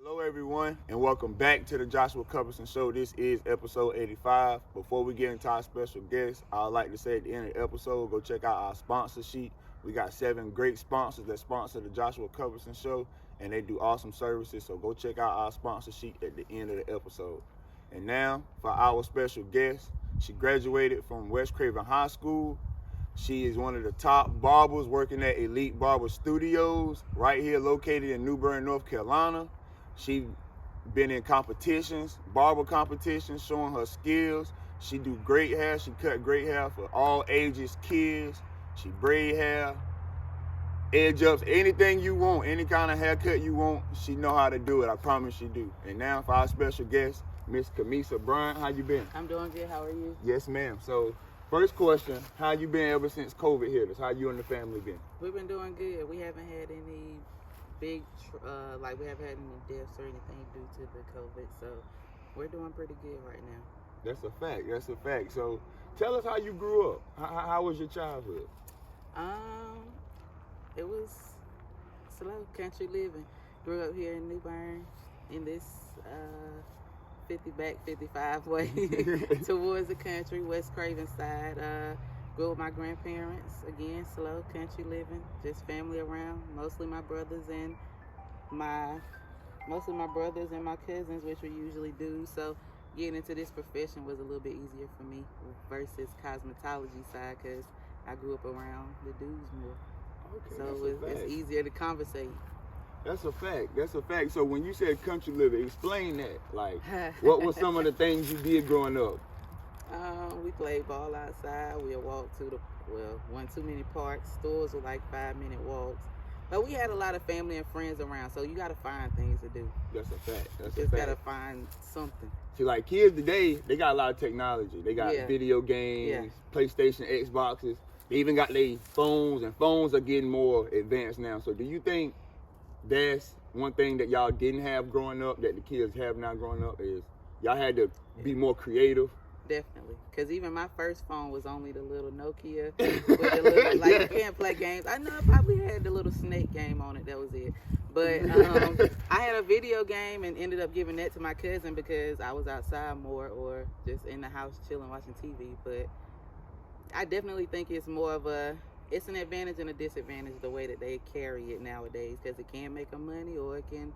Hello everyone and welcome back to the Joshua Cuthbertson Show. This is episode 85. Before we get into our special guest, I'd like to say at the end of the episode, go check out our sponsor sheet. We got 7 great sponsors that sponsor the Joshua Cuthbertson Show, and they do awesome services, so go check out our sponsor sheet at the end of the episode. And now for our special guest. She graduated from West Craven High School. She is one of the top barbers working at Elite Barber Studios right here located in New Bern, North Carolina. She been in competitions, barber competitions, showing her skills. She do great hair. She cut great hair for all ages, kids. She braid hair, edge ups, anything you want, any kind of haircut you want, she know how to do it. I promise she do. And now for our special guest, Miss Camesa Bryant. How you been? I'm doing good. How are you? Yes, ma'am. So first question, how you been ever since COVID hit us? How you and the family been? We've been doing good. We haven't had any big, we haven't had any deaths or anything due to the COVID, so we're doing pretty good right now. That's a fact. That's a fact. So tell us how you grew up. How was your childhood? It was slow country living. Grew up here in New Bern in this 55 way towards the country, West Craven side. Grew up with my grandparents, again, slow country living, just family around, mostly my brothers and my cousins, which we usually do. So getting into this profession was a little bit easier for me versus cosmetology side, because I grew up around the dudes more. Okay, so it's easier to conversate. That's a fact. That's a fact. So when you said country living, explain that. Like, what were some of the things you did growing up? We played ball outside. We'll walk to wasn't too many parks. Stores were like 5-minute walks. But we had a lot of family and friends around, so you got to find things to do. That's a fact. That's you a just fact. got to find something. See, like kids today, they got a lot of technology. They got video games, PlayStation, Xboxes. They even got their phones, and phones are getting more advanced now. So do you think that's one thing that y'all didn't have growing up that the kids have now growing up is y'all had to be more creative? Definitely, because even my first phone was only the little Nokia with the little, like, you can't play games. I know I probably had the little snake game on it, that was it. But I had a video game and ended up giving that to my cousin because I was outside more or just in the house chilling, watching TV. But I definitely think it's more of it's an advantage and a disadvantage the way that they carry it nowadays, because it can make them money or it can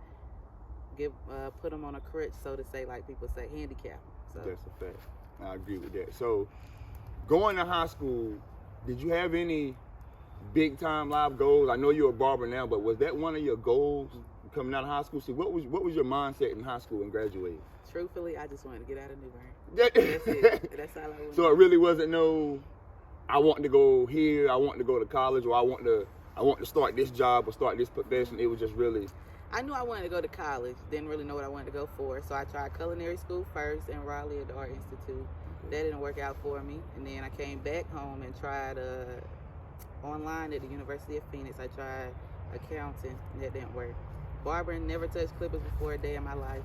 put them on a crutch, so to say, like people say, handicap. So that's a fact. I agree with that. So, going to high school, did you have any big time life goals? I know you're a barber now, but was that one of your goals coming out of high school? See, what was your mindset in high school and graduating? Truthfully, I just wanted to get out of New Bern. That's it. That's all I wanted. So it really wasn't no, I want to go here, I want to go to college, or I want to start this job or start this profession. It was just really. I knew I wanted to go to college. Didn't really know what I wanted to go for. So I tried culinary school first in Raleigh at the Art Institute. That didn't work out for me. And then I came back home and tried online at the University of Phoenix. I tried accounting, and that didn't work. Barbering, never touched clippers before a day in my life.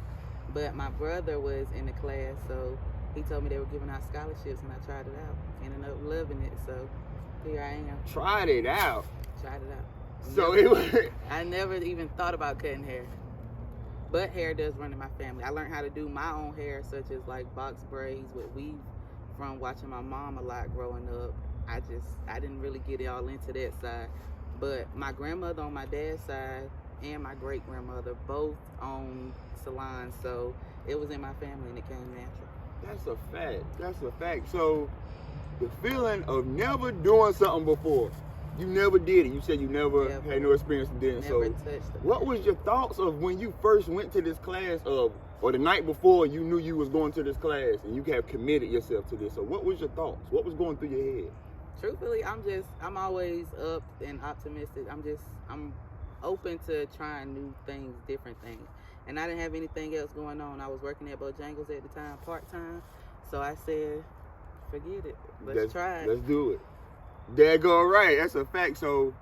But my brother was in the class, so he told me they were giving out scholarships, and I tried it out. Ended up loving it, so here I am. Tried it out. So I never even thought about cutting hair, but hair does run in my family. I learned how to do my own hair, such as like box braids with weave, from watching my mom a lot growing up. I didn't really get all into that side, but my grandmother on my dad's side and my great grandmother both owned salons, so it was in my family and it came natural. That's a fact. That's a fact. So the feeling of never doing something before. You never did it. You said you never had no experience in doing so. What was your thoughts of when you first went to this class or the night before you knew you was going to this class and you have committed yourself to this? So what was your thoughts? What was going through your head? Truthfully, I'm always up and optimistic. I'm open to trying new things, different things. And I didn't have anything else going on. I was working at Bojangles at the time, part-time. So I said, forget it. Let's try it. Let's do it. There go right. That's a fact. So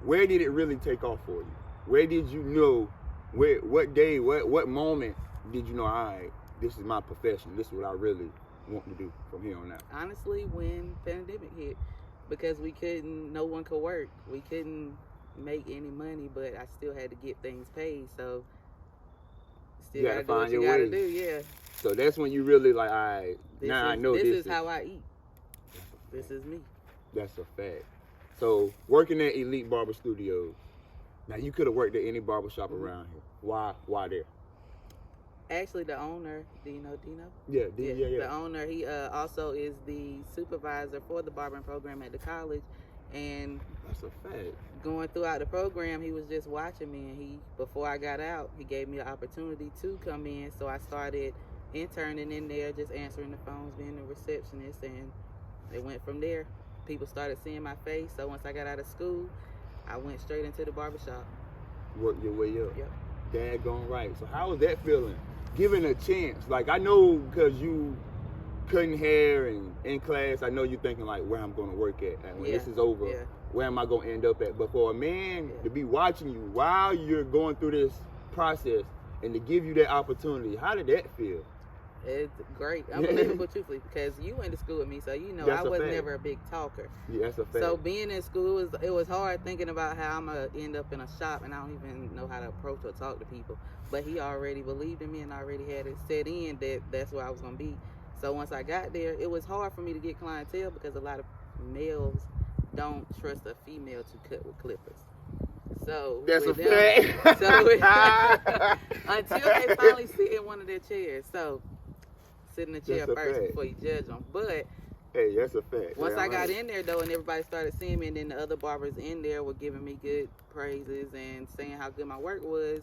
where did it really take off for you? Where did you know, what day, what moment did you know, all right, this is my profession. This is what I really want to do from here on out? Honestly, when pandemic hit, because no one could work. We couldn't make any money, but I still had to get things paid. So Still gotta do what you gotta do, yeah. So that's when you really like, all right, I know this is how I eat. This is me. That's a fact. So working at Elite Barber Studios, now you could have worked at any barbershop around here. Why there? Actually, the owner, do you know Dino? Yeah. The owner, he also is the supervisor for the barbering program at the college. And that's a fact. Going throughout the program, he was just watching me, and before I got out, he gave me an opportunity to come in. So I started interning in there, just answering the phones, being a receptionist, and it went from there. People started seeing my face. So once I got out of school, I went straight into the barbershop. Worked your way up. Yep. Daggone right. So how was that feeling? Given a chance, like I know because you cutting hair and in class, I know you're thinking like where I'm gonna work at, and when this is over, where am I gonna end up at? But for a man to be watching you while you're going through this process and to give you that opportunity, how did that feel? It's great, unbelievable, truthfully, because you went to school with me, so you know I was never a big talker. Yeah, that's a fact. So being in school, it was hard thinking about how I'm gonna end up in a shop, and I don't even know how to approach or talk to people. But he already believed in me, and already had it set in that that's where I was gonna be. So once I got there, it was hard for me to get clientele because a lot of males don't trust a female to cut with clippers. So that's a fact. Until they finally sit in one of their chairs. So sit in the chair first before you judge them. But hey, that's a fact. Once I got in there though, and everybody started seeing me, and then the other barbers in there were giving me good praises and saying how good my work was,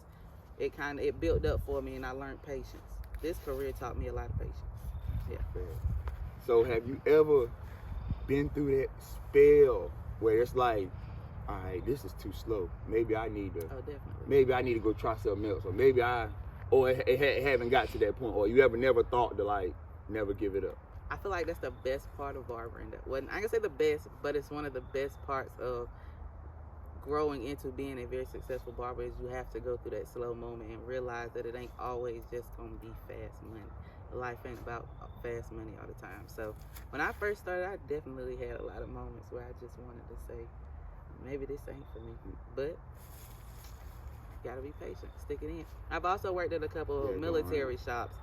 it built up for me, and I learned patience. This career taught me a lot of patience. Yeah. So have you ever been through that spell where it's like, all right, this is too slow. Maybe I need to. Oh, definitely. Maybe I need to go try something else, or maybe it haven't got to that point, or you never thought to like never give it up. I feel like that's the best part of barbering. I can say the best, but it's one of the best parts of growing into being a very successful barber is you have to go through that slow moment and realize that it ain't always just gonna be fast money. Life ain't about fast money all the time. So when I first started, I definitely had a lot of moments where I just wanted to say, maybe this ain't for me. But you gotta be patient, stick it in. I've also worked at a couple of military shops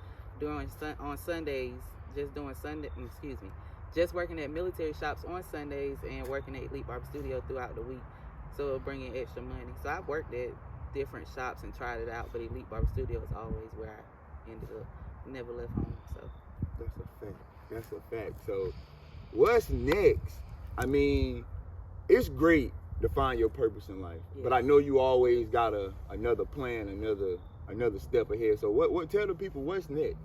on Sundays, just working at military shops on Sundays and working at Elite Barber Studio throughout the week. So it'll bring in extra money. So I've worked at different shops and tried it out, but Elite Barber Studio is always where I ended up. Never left home. So that's a fact. So what's next? I mean, it's great to find your purpose in life, but I know you always got another plan, another step ahead. So what tell the people what's next?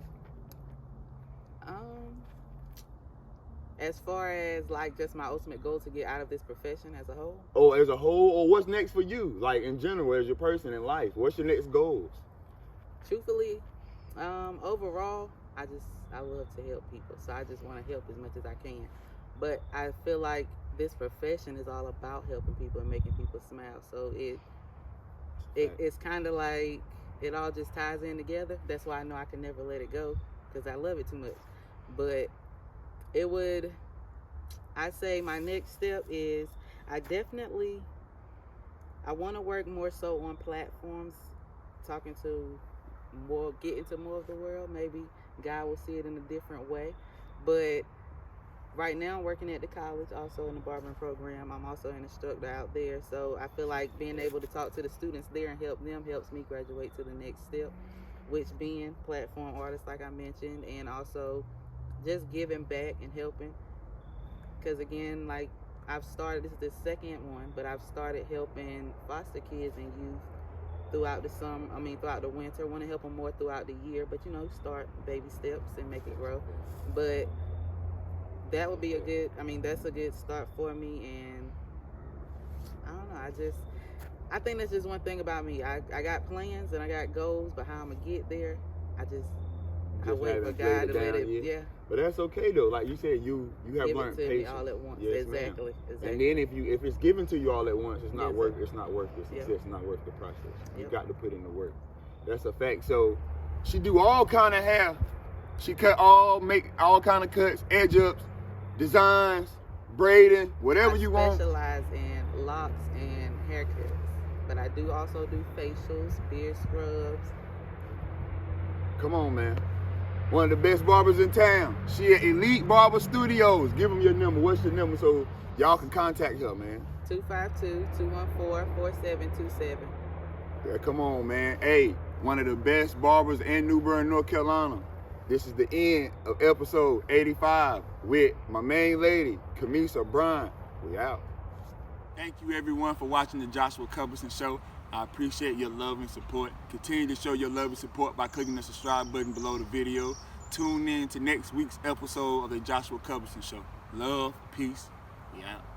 As far as like just my ultimate goal to get out of this profession as a whole. Oh, as a whole, or what's next for you? Like in general, as your person in life, what's your next goals? Truthfully, overall, I love to help people. So I just want to help as much as I can. But I feel like this profession is all about helping people and making people smile. So it's kind of like it all just ties in together. That's why I know I can never let it go because I love it too much. But I'd say my next step is I want to work more so on platforms, get into more of the world. Maybe God will see it in a different way. But right now I'm working at the college, also in the barbering program. I'm also an instructor out there. So I feel like being able to talk to the students there and help them helps me graduate to the next step, which being platform artists like I mentioned, and also just giving back and helping. Because again, like this is the second one, but I've started helping foster kids and youth throughout the winter. I want to help them more throughout the year, but start baby steps and make it grow. But that would be that's a good start for me. And I don't know, I think that's just one thing about me. I got plans and I got goals, but how I'm gonna get there, I wait for God to let it. Yeah. But that's okay though. Like you said, you have give learned it to patience. me all at once. Yes, exactly. And then if it's given to you all at once, it's not worth the success. It's not worth the process. You got to put in the work. That's a fact. So she do all kind of hair. She make all kind of cuts, edge ups, designs, braiding, whatever you want. I specialize in locks and haircuts, but I do also do facials, beard scrubs, Come on, man. One of the best barbers in town. She at Elite Barber Studios. Give them your number. What's your number so y'all can contact her, man? 252-214-4727. Yeah, come on, man. Hey, one of the best barbers in New Bern, North Carolina. This is the end of episode 85 with my main lady, Camesa Bryant. We out. Thank you, everyone, for watching the Joshua Cuthbertson Show. I appreciate your love and support. Continue to show your love and support by clicking the subscribe button below the video. Tune in to next week's episode of the Joshua Cuthbertson Show. Love, peace, we out.